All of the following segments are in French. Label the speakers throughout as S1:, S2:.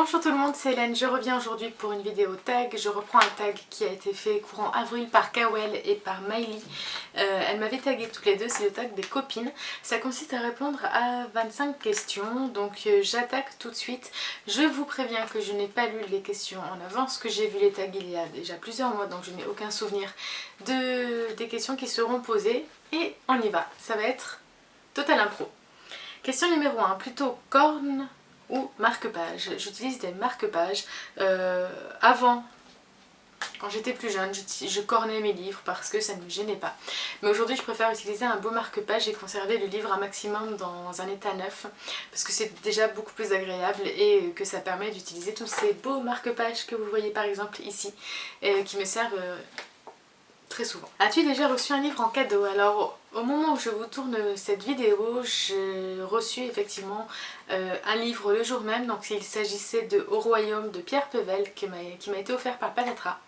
S1: Bonjour tout le monde, c'est Hélène, je reviens aujourd'hui pour une vidéo tag. Je reprends un tag qui a été fait courant avril par Kawel et par Miley. Elles m'avaient tagué toutes les deux, c'est le tag des copines. Ça consiste à répondre à 25 questions, donc j'attaque tout de suite. Je vous préviens que je n'ai pas lu les questions en avance, que j'ai vu les tags il y a déjà plusieurs mois, donc je n'ai aucun souvenir des questions qui seront posées. Et on y va, ça va être total impro. Question numéro 1, plutôt corne ou marque-page. J'utilise des marque-pages. Avant, quand j'étais plus jeune, je cornais mes livres parce que ça ne me gênait pas. Mais aujourd'hui, je préfère utiliser un beau marque-page et conserver le livre un maximum dans un état neuf parce que c'est déjà beaucoup plus agréable et que ça permet d'utiliser tous ces beaux marque-pages que vous voyez par exemple ici et qui me servent très souvent. As-tu déjà reçu un livre en cadeau? Alors au moment où je vous tourne cette vidéo, j'ai reçu effectivement un livre le jour même. Donc il s'agissait de Au Royaume de Pierre Pevel qui m'a été offert par Palatra.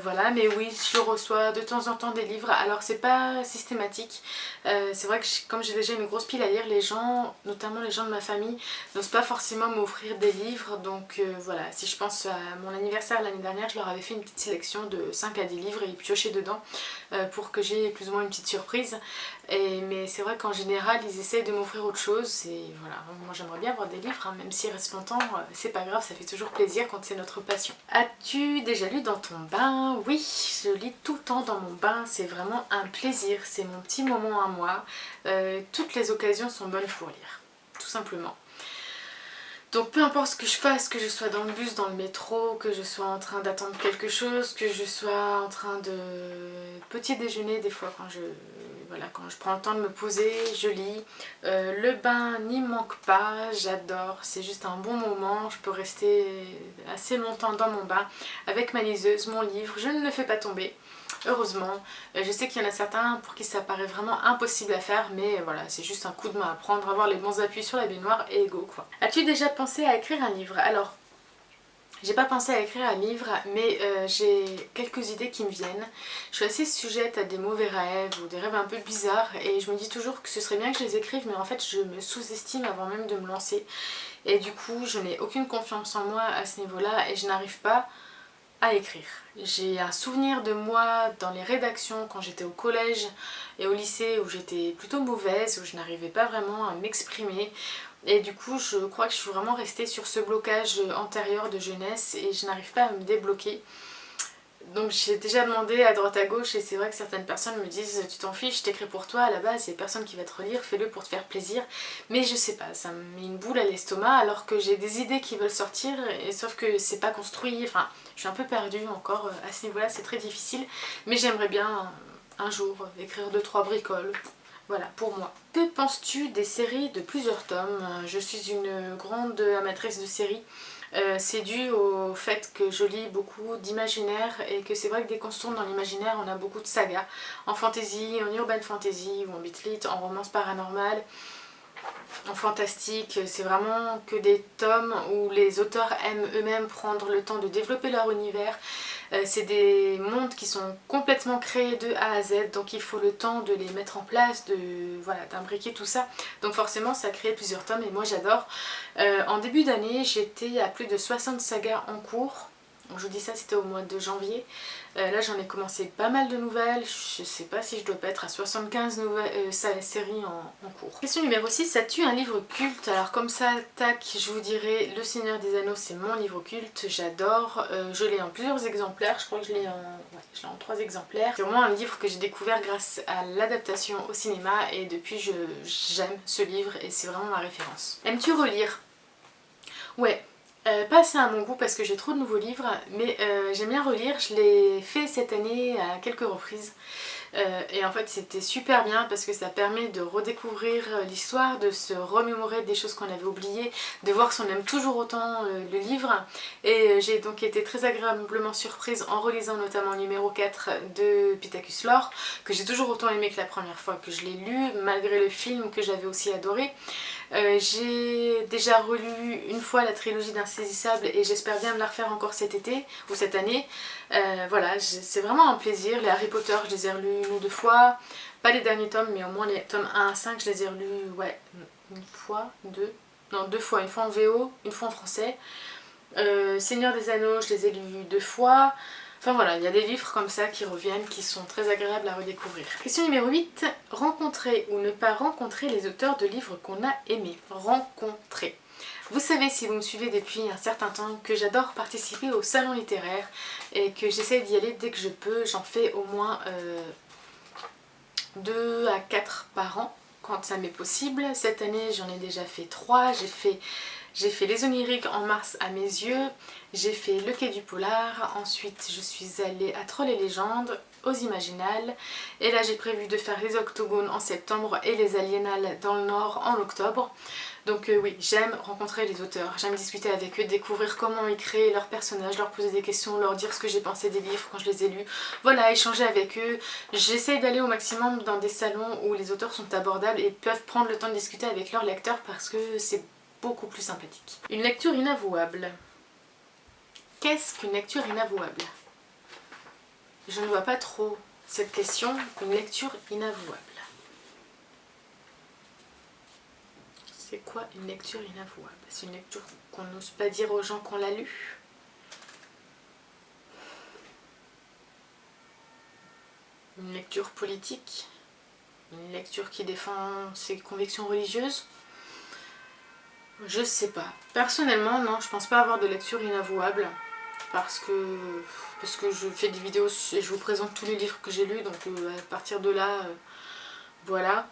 S1: Voilà, mais oui, je reçois de temps en temps des livres, alors c'est pas systématique. C'est vrai que comme j'ai déjà une grosse pile à lire, les gens, notamment les gens de ma famille, n'osent pas forcément m'offrir des livres. Donc voilà, si je pense à mon anniversaire l'année dernière, je leur avais fait une petite sélection de 5 à 10 livres et ils piochaient dedans pour que j'ai plus ou moins une petite surprise. Mais c'est vrai qu'en général, ils essayent de m'offrir autre chose et voilà, moi j'aimerais bien avoir des livres, hein, même s'ils restent longtemps, c'est pas grave, ça fait toujours plaisir quand c'est notre passion. As-tu déjà lu dans ton bain? Oui, je lis tout le temps dans mon bain, c'est vraiment un plaisir, c'est mon petit moment à moi. Toutes les occasions sont bonnes pour lire, tout simplement. Donc peu importe ce que je fasse, que je sois dans le bus, dans le métro, que je sois en train d'attendre quelque chose, que je sois en train de petit déjeuner, des fois quand je prends le temps de me poser, je lis. Le bain n'y manque pas, j'adore, c'est juste un bon moment, je peux rester assez longtemps dans mon bain avec ma liseuse, mon livre, je ne le fais pas tomber. Heureusement, je sais qu'il y en a certains pour qui ça paraît vraiment impossible à faire, mais voilà, c'est juste un coup de main à prendre, avoir les bons appuis sur la baignoire et go quoi. As-tu déjà pensé à écrire un livre? Alors, j'ai pas pensé à écrire un livre, mais j'ai quelques idées qui me viennent. Je suis assez sujette à des mauvais rêves ou des rêves un peu bizarres et je me dis toujours que ce serait bien que je les écrive, mais en fait je me sous-estime avant même de me lancer. Et du coup, je n'ai aucune confiance en moi à ce niveau-là et je n'arrive pas à écrire. J'ai un souvenir de moi dans les rédactions quand j'étais au collège et au lycée où j'étais plutôt mauvaise, où je n'arrivais pas vraiment à m'exprimer. Et du coup, je crois que je suis vraiment restée sur ce blocage antérieur de jeunesse et je n'arrive pas à me débloquer. Donc j'ai déjà demandé à droite à gauche et c'est vrai que certaines personnes me disent tu t'en fiches, je t'écris pour toi, à la base il n'y a personne qui va te relire, fais-le pour te faire plaisir. Mais je sais pas, ça me met une boule à l'estomac alors que j'ai des idées qui veulent sortir et sauf que c'est pas construit, enfin je suis un peu perdue encore à ce niveau-là, c'est très difficile. Mais j'aimerais bien un jour écrire 2-3 bricoles. Voilà, pour moi. Que penses-tu des séries de plusieurs tomes? Je suis une grande amatrice de séries. C'est dû au fait que je lis beaucoup d'imaginaire et que c'est vrai que dès qu'on se tourne dans l'imaginaire, on a beaucoup de sagas. En fantasy, en urban fantasy ou en beat-lit, en romance paranormale, en fantastique, c'est vraiment que des tomes où les auteurs aiment eux-mêmes prendre le temps de développer leur univers. C'est des mondes qui sont complètement créés de A à Z, donc il faut le temps de les mettre en place, d'imbriquer tout ça. Donc forcément ça crée plusieurs tomes et moi j'adore. En début d'année j'étais à plus de 60 sagas en cours. Je vous dis ça, c'était au mois de janvier. Là j'en ai commencé pas mal de nouvelles, je sais pas si je dois pas être à 75 séries en cours. Question numéro 6, as-tu un livre culte? Alors comme ça, tac, je vous dirais Le Seigneur des Anneaux, c'est mon livre culte, j'adore. Je l'ai en plusieurs exemplaires, je crois que je l'ai en 3 exemplaires. C'est vraiment un livre que j'ai découvert grâce à l'adaptation au cinéma et depuis j'aime ce livre et c'est vraiment ma référence. Aimes-tu relire? Ouais. Pas assez à mon goût parce que j'ai trop de nouveaux livres, mais j'aime bien relire, je l'ai fait cette année à quelques reprises. Et en fait c'était super bien parce que ça permet de redécouvrir l'histoire, de se remémorer des choses qu'on avait oubliées, de voir si on aime toujours autant le livre. Et j'ai donc été très agréablement surprise en relisant notamment le numéro 4 de Pittacus Lore, que j'ai toujours autant aimé que la première fois que je l'ai lu, malgré le film que j'avais aussi adoré. J'ai déjà relu une fois la trilogie d'Insaisissable et j'espère bien me la refaire encore cet été ou cette année. Voilà, c'est vraiment un plaisir. Les Harry Potter, je les ai relus 1 ou 2 fois. Pas les derniers tomes, mais au moins les tomes 1 à 5, je les ai relus, ouais, 1 fois, 2. Non, 2 fois. Une fois en VO, une fois en français. Seigneur des Anneaux, je les ai lus 2 fois. Enfin voilà, il y a des livres comme ça qui reviennent, qui sont très agréables à redécouvrir. Question numéro 8. Rencontrer ou ne pas rencontrer les auteurs de livres qu'on a aimés. Rencontrer. Vous savez, si vous me suivez depuis un certain temps, que j'adore participer au salon littéraire et que j'essaie d'y aller dès que je peux. J'en fais au moins 2 à 4 par an quand ça m'est possible. Cette année, j'en ai déjà fait 3. J'ai fait Les Oniriques en mars à mes yeux, j'ai fait Le Quai du Polar, ensuite je suis allée à Trolls et Légendes, aux Imaginales, et là j'ai prévu de faire les Octogones en septembre et les Aliénales dans le Nord en octobre. Donc oui, j'aime rencontrer les auteurs, j'aime discuter avec eux, découvrir comment ils créent leurs personnages, leur poser des questions, leur dire ce que j'ai pensé des livres quand je les ai lus. Voilà, échanger avec eux. J'essaie d'aller au maximum dans des salons où les auteurs sont abordables et peuvent prendre le temps de discuter avec leurs lecteurs parce que c'est beaucoup plus sympathique. Une lecture inavouable. Qu'est-ce qu'une lecture inavouable? Je ne vois pas trop cette question. Une lecture inavouable. C'est quoi une lecture inavouable? C'est une lecture qu'on n'ose pas dire aux gens qu'on l'a lue? Une lecture politique? Une lecture qui défend ses convictions religieuses? Je sais pas. Personnellement, non, je pense pas avoir de lecture inavouable parce que je fais des vidéos et je vous présente tous les livres que j'ai lus, donc à partir de là, voilà.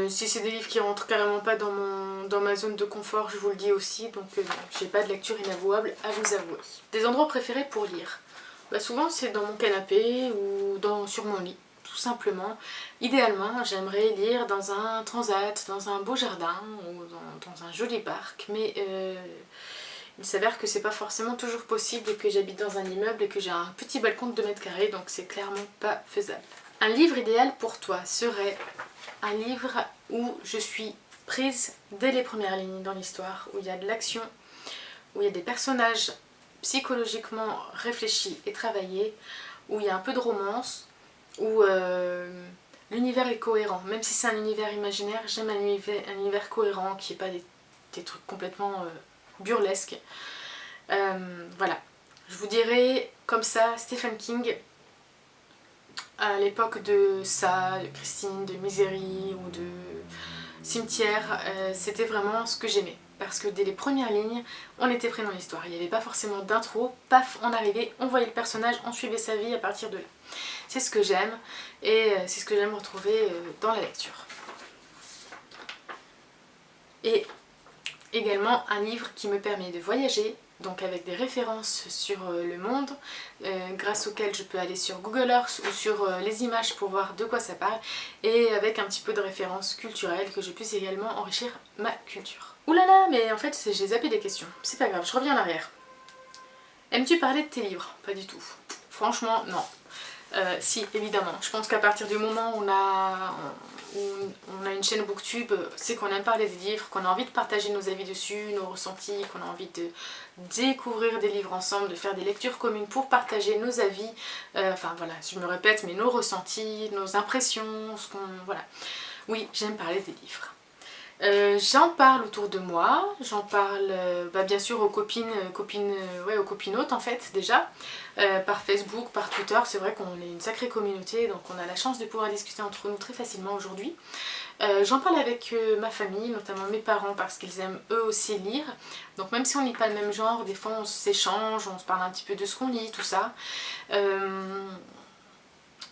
S1: Si c'est des livres qui rentrent carrément pas dans ma zone de confort, je vous le dis aussi, donc j'ai pas de lecture inavouable à vous avouer. Des endroits préférés pour lire? Bah, souvent c'est dans mon canapé ou sur mon lit. Tout simplement. Idéalement, j'aimerais lire dans un transat, dans un beau jardin ou dans un joli parc, mais il s'avère que c'est pas forcément toujours possible et que j'habite dans un immeuble et que j'ai un petit balcon de 2 mètres carrés, donc c'est clairement pas faisable. Un livre idéal pour toi serait un livre où je suis prise dès les premières lignes dans l'histoire, où il y a de l'action, où il y a des personnages psychologiquement réfléchis et travaillés, où il y a un peu de romance, où l'univers est cohérent. Même si c'est un univers imaginaire, j'aime un univers cohérent, qui n'est pas des trucs complètement burlesques. Voilà. Je vous dirais comme ça, Stephen King, à l'époque de ça, de Christine, de Misery ou de Cimetière, c'était vraiment ce que j'aimais. Parce que dès les premières lignes, on était pris dans l'histoire. Il n'y avait pas forcément d'intro, paf, on arrivait, on voyait le personnage, on suivait sa vie à partir de là. C'est ce que j'aime et c'est ce que j'aime retrouver dans la lecture. Et également un livre qui me permet de voyager, donc avec des références sur le monde, grâce auxquelles je peux aller sur Google Earth ou sur les images pour voir de quoi ça parle, et avec un petit peu de références culturelles, que je puisse également enrichir ma culture. Ouh là là, mais en fait j'ai zappé des questions, c'est pas grave, je reviens en arrière. Aimes-tu parler de tes livres? Pas du tout. Franchement, non. Si, évidemment. Je pense qu'à partir du moment où on a une chaîne Booktube, c'est qu'on aime parler des livres, qu'on a envie de partager nos avis dessus, nos ressentis, qu'on a envie de découvrir des livres ensemble, de faire des lectures communes pour partager nos avis, enfin voilà, je me répète, mais nos ressentis, nos impressions, voilà. Oui, j'aime parler des livres. J'en parle autour de moi, j'en parle bien sûr aux aux copinotes en fait déjà, par Facebook, par Twitter. C'est vrai qu'on est une sacrée communauté, donc on a la chance de pouvoir discuter entre nous très facilement aujourd'hui. J'en parle avec ma famille, notamment mes parents, parce qu'ils aiment eux aussi lire. Donc même si on lit pas le même genre, des fois on s'échange, on se parle un petit peu de ce qu'on lit, tout ça.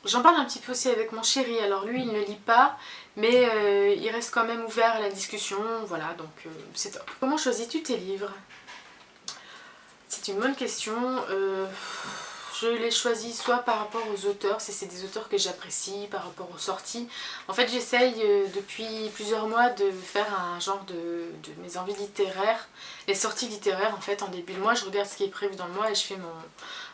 S1: J'en parle un petit peu aussi avec mon chéri, alors lui il ne lit pas, mais il reste quand même ouvert à la discussion, voilà, donc c'est top. Comment choisis-tu tes livres? C'est une bonne question. Je les choisis soit par rapport aux auteurs, si c'est des auteurs que j'apprécie, par rapport aux sorties. En fait j'essaye depuis plusieurs mois de faire un genre de mes envies littéraires, les sorties littéraires en fait en début de mois. Je regarde ce qui est prévu dans le mois et je fais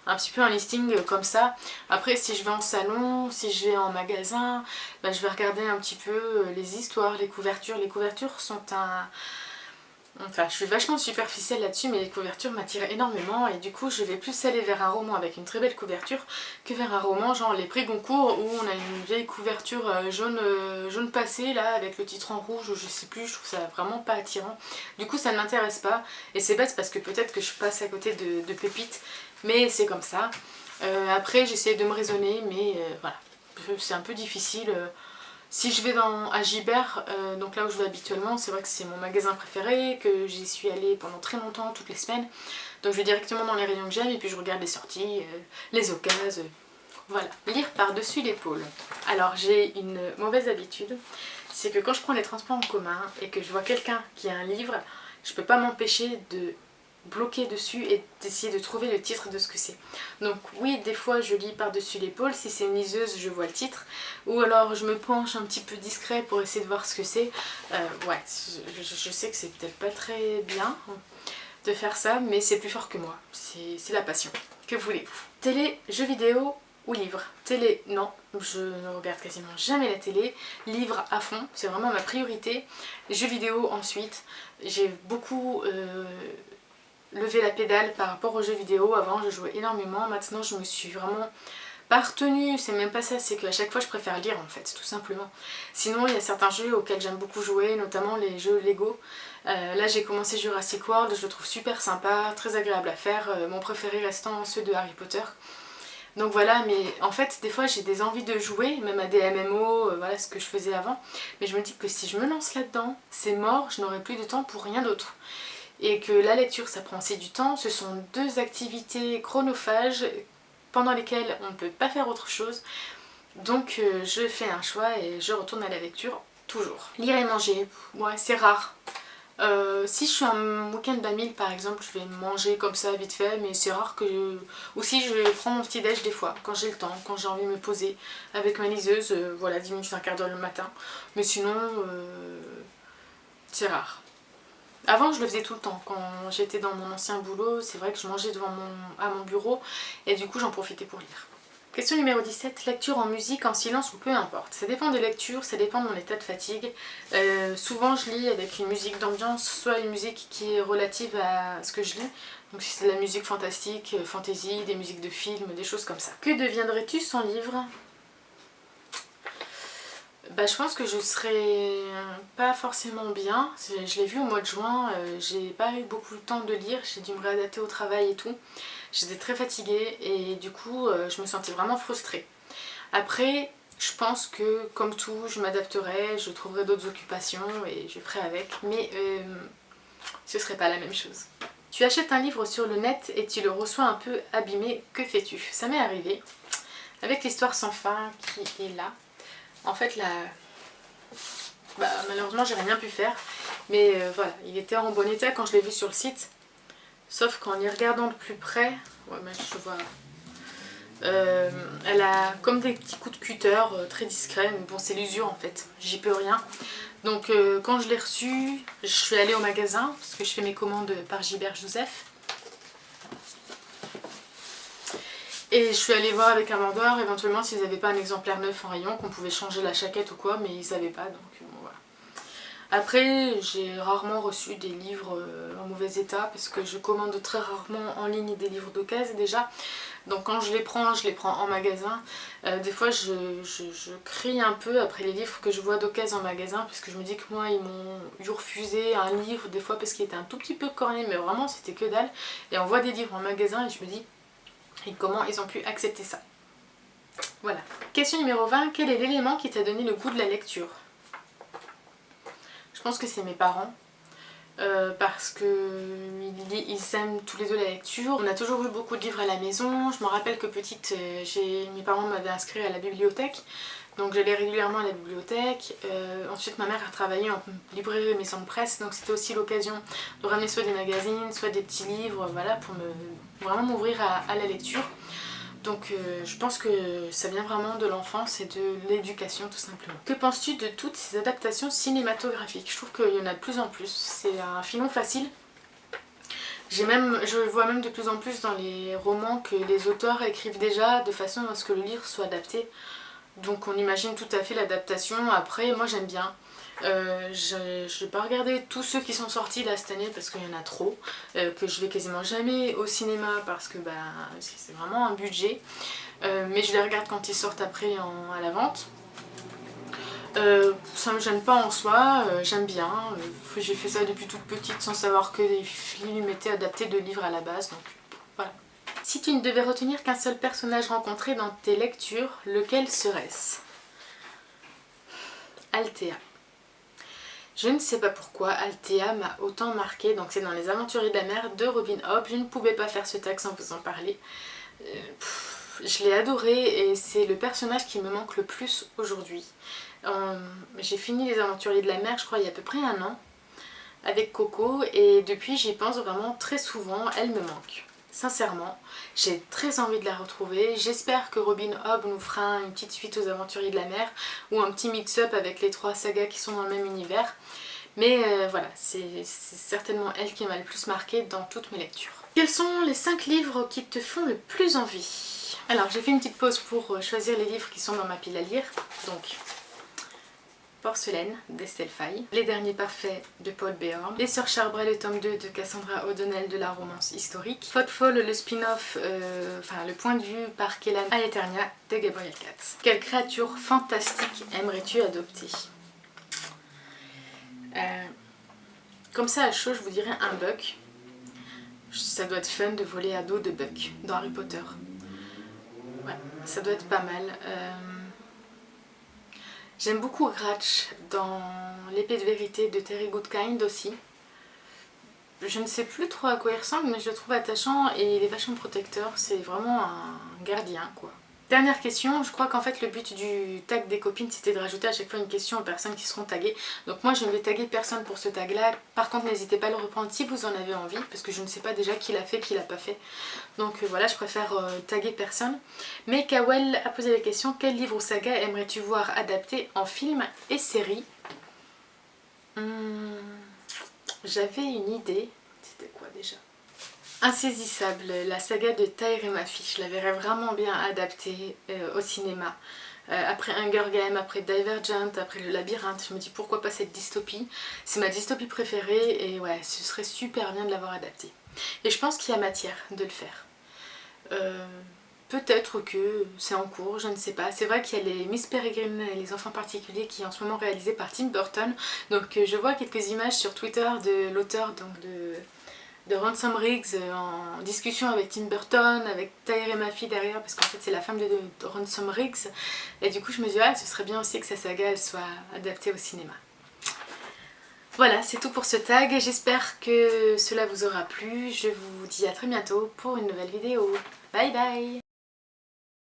S1: un petit peu un listing comme ça. Après si je vais en salon, si je vais en magasin, je vais regarder un petit peu les histoires, les couvertures. Les couvertures sont Enfin, je suis vachement superficielle là-dessus, mais les couvertures m'attirent énormément et du coup je vais plus aller vers un roman avec une très belle couverture que vers un roman genre Les Prix Goncourt où on a une vieille couverture jaune passé là avec le titre en rouge ou je sais plus, je trouve ça vraiment pas attirant. Du coup ça ne m'intéresse pas et c'est bête parce que peut-être que je passe à côté de pépites, mais c'est comme ça. Après j'essaie de me raisonner mais voilà, c'est un peu difficile. Si je vais à Gibert, donc là où je vais habituellement, c'est vrai que c'est mon magasin préféré, que j'y suis allée pendant très longtemps, toutes les semaines. Donc je vais directement dans les rayons que j'aime et puis je regarde les sorties, les occasions, voilà. Lire par-dessus l'épaule. Alors j'ai une mauvaise habitude, c'est que quand je prends les transports en commun et que je vois quelqu'un qui a un livre, je peux pas m'empêcher de bloquer dessus et d'essayer de trouver le titre de ce que c'est. Donc oui, des fois je lis par-dessus l'épaule, si c'est une liseuse je vois le titre, ou alors je me penche un petit peu discret pour essayer de voir ce que c'est. Ouais, je sais que c'est peut-être pas très bien de faire ça, mais c'est plus fort que moi, c'est la passion. Que voulez-vous? Télé, jeux vidéo ou livre? Télé, non, je ne regarde quasiment jamais la télé. Livre à fond, c'est vraiment ma priorité. Jeux vidéo ensuite, j'ai beaucoup lever la pédale par rapport aux jeux vidéo. Avant je jouais énormément, maintenant je me suis vraiment pas retenue, c'est même pas ça, c'est qu'à chaque fois je préfère lire en fait, tout simplement. Sinon il y a certains jeux auxquels j'aime beaucoup jouer, notamment les jeux Lego. Là j'ai commencé Jurassic World, je le trouve super sympa, très agréable à faire, mon préféré restant ceux de Harry Potter. Donc voilà, mais en fait des fois j'ai des envies de jouer, même à des MMO, voilà ce que je faisais avant, mais je me dis que si je me lance là-dedans, c'est mort, je n'aurai plus de temps pour rien d'autre. Et que la lecture ça prend aussi du temps, ce sont deux activités chronophages pendant lesquelles on ne peut pas faire autre chose, donc je fais un choix et je retourne à la lecture toujours. Lire et manger, ouais c'est rare. Si je suis en week-end d'Amil par exemple, je vais manger comme ça vite fait, mais c'est rare que... Ou si je prends mon petit déj des fois, quand j'ai le temps, quand j'ai envie de me poser avec ma liseuse, voilà 10 minutes, un quart d'heure le matin, mais sinon c'est rare. Avant je le faisais tout le temps, quand j'étais dans mon ancien boulot, c'est vrai que je mangeais à mon bureau et du coup j'en profitais pour lire. Question numéro 17, lecture en musique, en silence ou peu importe. Ça dépend des lectures, ça dépend de mon état de fatigue. Souvent je lis avec une musique d'ambiance, soit une musique qui est relative à ce que je lis. Donc si c'est de la musique fantastique, fantasy, des musiques de films, des choses comme ça. Que deviendrais-tu sans livre ? Bah, je pense que je serais pas forcément bien. Je l'ai vu au mois de juin, j'ai pas eu beaucoup de temps de lire, j'ai dû me réadapter au travail et tout. J'étais très fatiguée et du coup je me sentais vraiment frustrée. Après, je pense que comme tout, je m'adapterai, je trouverai d'autres occupations et je ferai avec, mais ce serait pas la même chose. Tu achètes un livre sur le net et tu le reçois un peu abîmé, que fais-tu? Ça m'est arrivé avec l'histoire sans fin qui est là. En fait, malheureusement, j'ai rien pu faire. Mais voilà, il était en bon état quand je l'ai vu sur le site. Sauf qu'en y regardant de plus près, ouais, mais je vois, elle a comme des petits coups de cutter très discrets. Mais bon, c'est l'usure en fait, j'y peux rien. Donc quand je l'ai reçu, je suis allée au magasin parce que je fais mes commandes par Gilbert Joseph. Et je suis allée voir avec un vendeur éventuellement s'ils n'avaient pas un exemplaire neuf en rayon, qu'on pouvait changer la chaquette ou quoi, mais ils savaient pas, donc bon, voilà. Après, j'ai rarement reçu des livres en mauvais état, parce que je commande très rarement en ligne des livres d'occasion déjà. Donc quand je les prends en magasin. Des fois je crie un peu après les livres que je vois d'occasion en magasin, parce que je me dis que moi ils m'ont eu refusé un livre des fois parce qu'il était un tout petit peu corné, mais vraiment c'était que dalle. Et on voit des livres en magasin et je me dis... Et comment ils ont pu accepter ça. Voilà. Question numéro 20. Quel est l'élément qui t'a donné le goût de la lecture? Je pense que c'est mes parents. Parce qu'ils aiment tous les deux la lecture. On a toujours eu beaucoup de livres à la maison. Je me rappelle que petite, mes parents m'avaient inscrit à la bibliothèque. Donc j'allais régulièrement à la bibliothèque. Ensuite ma mère a travaillé en librairie et maison de presse. Donc c'était aussi l'occasion de ramener soit des magazines, soit des petits livres, voilà, pour vraiment m'ouvrir à la lecture. Donc je pense que ça vient vraiment de l'enfance et de l'éducation tout simplement. Que penses-tu de toutes ces adaptations cinématographiques? Je trouve qu'il y en a de plus en plus. C'est un filon facile. Je vois même de plus en plus dans les romans que les auteurs écrivent déjà de façon à ce que le livre soit adapté. Donc on imagine tout à fait l'adaptation. Après, moi j'aime bien. Je n'ai pas regardé tous ceux qui sont sortis là cette année parce qu'il y en a trop, que je vais quasiment jamais au cinéma parce que bah, c'est vraiment un budget. Mais je les regarde quand ils sortent après à la vente. Ça me gêne pas en soi, j'aime bien. J'ai fait ça depuis toute petite sans savoir que les films étaient adaptés de livres à la base, donc voilà. Si tu ne devais retenir qu'un seul personnage rencontré dans tes lectures, lequel serait-ce? Althea. Je ne sais pas pourquoi Althea m'a autant marqué, donc c'est dans Les Aventuriers de la Mer de Robin Hobb. Je ne pouvais pas faire ce tag sans vous en parler. Je l'ai adoré et c'est le personnage qui me manque le plus aujourd'hui. J'ai fini Les Aventuriers de la Mer, je crois, il y a à peu près un an, avec Coco, et depuis j'y pense vraiment très souvent, elle me manque. Sincèrement, j'ai très envie de la retrouver. J'espère que Robin Hobb nous fera une petite suite aux Aventuriers de la Mer ou un petit mix-up avec les 3 sagas qui sont dans le même univers. Mais voilà, c'est certainement elle qui m'a le plus marqué dans toutes mes lectures. Quels sont les 5 livres qui te font le plus envie? Alors j'ai fait une petite pause pour choisir les livres qui sont dans ma pile à lire. Donc Porcelaine d'Estelle Faye, Les Derniers Parfaits de Paul Béorn, Les Sœurs Charbret, le tome 2 de Cassandra O'Donnell de la romance historique, Fodfall, le spin-off, enfin le point de vue par Kellan Aeternia de Gabriel Katz. Quelle créature fantastique aimerais-tu adopter? Comme ça à chaud, je vous dirais un Buck. Ça doit être fun de voler à dos de Buck dans Harry Potter. Ouais, ça doit être pas mal. J'aime beaucoup Gratch dans L'épée de vérité de Terry Goodkind aussi. Je ne sais plus trop à quoi il ressemble, mais je le trouve attachant et il est vachement protecteur. C'est vraiment un gardien quoi. Dernière question, je crois qu'en fait le but du tag des copines c'était de rajouter à chaque fois une question aux personnes qui seront taguées. Donc moi je ne vais taguer personne pour ce tag là. Par contre n'hésitez pas à le reprendre si vous en avez envie, parce que je ne sais pas déjà qui l'a fait, qui l'a pas fait. Donc voilà, je préfère taguer personne. Mais Kawel a posé la question, quel livre ou saga aimerais-tu voir adapté en film et série? J'avais une idée, c'était quoi déjà? Insaisissable, la saga de Tahir et ma fille, je la verrais vraiment bien adaptée au cinéma. Après Hunger Games, après Divergent, après Le Labyrinthe, je me dis pourquoi pas cette dystopie. C'est ma dystopie préférée et ouais, ce serait super bien de l'avoir adaptée. Et je pense qu'il y a matière de le faire. Peut-être que c'est en cours, je ne sais pas. C'est vrai qu'il y a les Miss Peregrine et les enfants particuliers qui est en ce moment réalisé par Tim Burton. Donc je vois quelques images sur Twitter de l'auteur de Ransom Riggs en discussion avec Tim Burton, avec Tahir et ma fille derrière, parce qu'en fait c'est la femme de Ransom Riggs. Et du coup je me dis, ah, ce serait bien aussi que sa saga elle soit adaptée au cinéma. Voilà, c'est tout pour ce tag. J'espère que cela vous aura plu. Je vous dis à très bientôt pour une nouvelle vidéo. Bye bye!